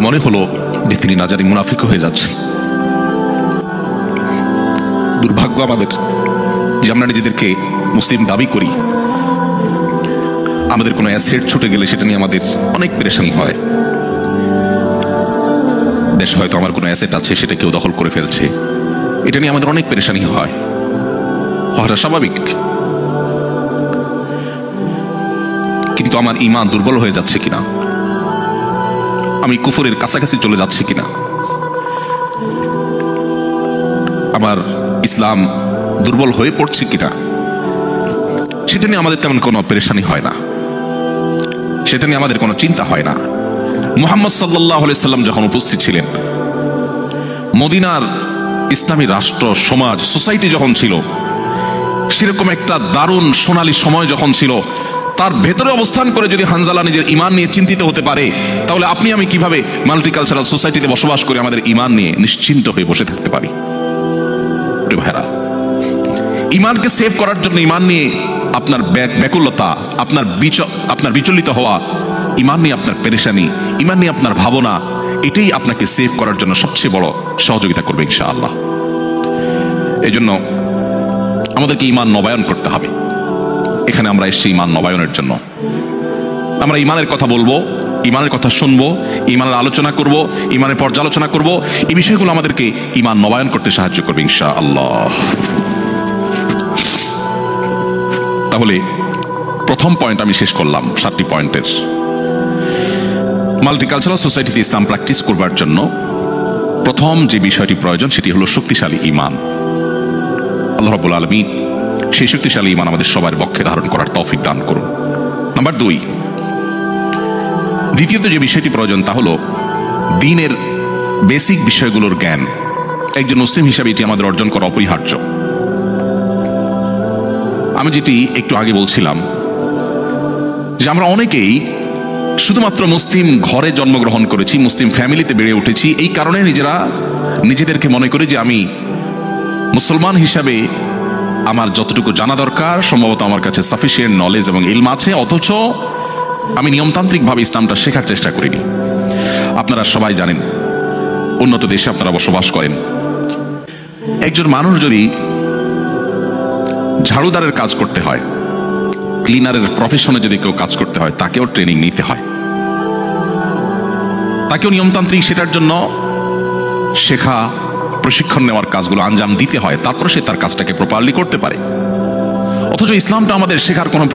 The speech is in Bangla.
মনে হলো যে তিনি না জানি মুনাফিক হয়ে যাচ্ছে। দুর্ভাগ্য আমাদের যে আমরা নিজেদেরকে মুসলিম দাবি করি, আমাদের কোনো অ্যাসেট ছুটে গেলে সেটা নিয়ে আমাদের অনেক পেরেশানি হয়। দেশে হয়তো আমার কোনো অ্যাসেট আছে, সেটা কেউ দখল করে ফেলছে, এটা নিয়ে আমাদের অনেক পেরেশানি হয়, হওয়াটা স্বাভাবিক। কিন্তু আমার ঈমান দুর্বল হয়ে যাচ্ছে কিনা, আমি কুফরের কাছাকাছি চলে যাচ্ছি কিনা, আমার ইসলাম দুর্বল হয়ে পড়ছে কিনা, সেটা নিয়ে আমাদের তেমন কোনো পেরেশানি হয় না, সেটা নিয়ে আমাদের কোনো চিন্তা হয় না। মুহাম্মদ সাল্লাল্লাহু আলাইহি সাল্লাম যখন উপস্থিত ছিলেন, মদিনার ইসলামী রাষ্ট্র, সমাজ, সোসাইটি যখন ছিল, সেরকম একটা দারুণ সোনালী সময় যখন ছিল, তার ভেতরে অবস্থান করে যদি হানজালা নিজের ঈমান নিয়ে চিন্তিত হতে পারে, তাহলে আপনি আমি কিভাবে মাল্টিকালচারাল সোসাইটিতে বসবাস করে আমাদের ঈমান নিয়ে নিশ্চিন্ত হয়ে বসে থাকতে পারি? ভাইরা, ঈমানকে সেভ করার জন্য, ঈমান নিয়ে আপনার ব্যাকুলতা, আপনার বিচলিত হওয়া, ঈমান নিয়ে আপনার পেরেশানি, ঈমান নিয়ে আপনার ভাবনা, এটাই আপনাকে সেভ করার জন্য সবচেয়ে বড় সহযোগিতা করবে ইনশাআল্লাহ। এই জন্য আমাদেরকে ঈমান নবায়ন করতে হবে। এখানে আমরা এসেছি ঈমান নবায়নের জন্য। আমরা ঈমানের কথা বলবো, ঈমানের কথা শুনবো, ঈমানের আলোচনা করব, ঈমানের পর্যালোচনা করব। এই বিষয়গুলো আমাদেরকে ঈমান নবায়ন করতে সাহায্য করবে ইনশাআল্লাহ। তাহলে প্রথম পয়েন্ট আমি শেষ করলাম 7টি পয়েন্টের। মাল্টিকালচারাল সোসাইটিতে ইসলাম প্র্যাকটিস করবার জন্য প্রথম যে বিষয়টি প্রয়োজন, সেটি হলো শক্তিশালী ঈমান। আল্লাহ রাব্বুল আলামিন সেই শক্তিশালী ঈমান আমাদের সবার পক্ষে ধারণ করার তৌফিক দান করুন। নাম্বার 2, দ্বিতীয়ত যে বিষয়টি প্রয়োজন তা হলো দ্বীনের বেসিক বিষয়গুলোর জ্ঞান। একজন মুসলিম হিসাবে এটি আমাদের অর্জন করা অপরিহার্য। আমি যেটি একটু আগে বলছিলাম যে আমরা অনেকেই শুধুমাত্র মুসলিম ঘরে জন্মগ্রহণ করেছি, মুসলিম ফ্যামিলিতে বেড়ে উঠেছি, এই কারণে নিজেদেরকে মনে করি যে আমি মুসলমান হিসাবে আমার যতটুকু জানা দরকার সম্ভবত আমার কাছে সাফিসিয়েন্ট নলেজ এবং ইলম আছে, অথচ আমি নিয়মতান্ত্রিকভাবে ইসলামটা শেখার চেষ্টা করিনি। আপনারা সবাই জানেন, উন্নত দেশে আপনারা বসবাস করেন, একজন মানুষ যদি ঝাড়ুদারের কাজ করতে হয়, ক্লিনারের প্রফেশনে যদি কেউ কাজ করতে হয়, তাকেও ট্রেনিং নিতে হয়, তাকেও নিয়মতান্ত্রিক সেটার জন্য শেখা, প্রশিক্ষণ নেওয়ার কাজগুলো আঞ্জাম দিতে হয়, তারপরে সে তার কাজটাকে প্রপারলি করতে পারে। অথচ ইসলামটা আমাদের শেখার কোনো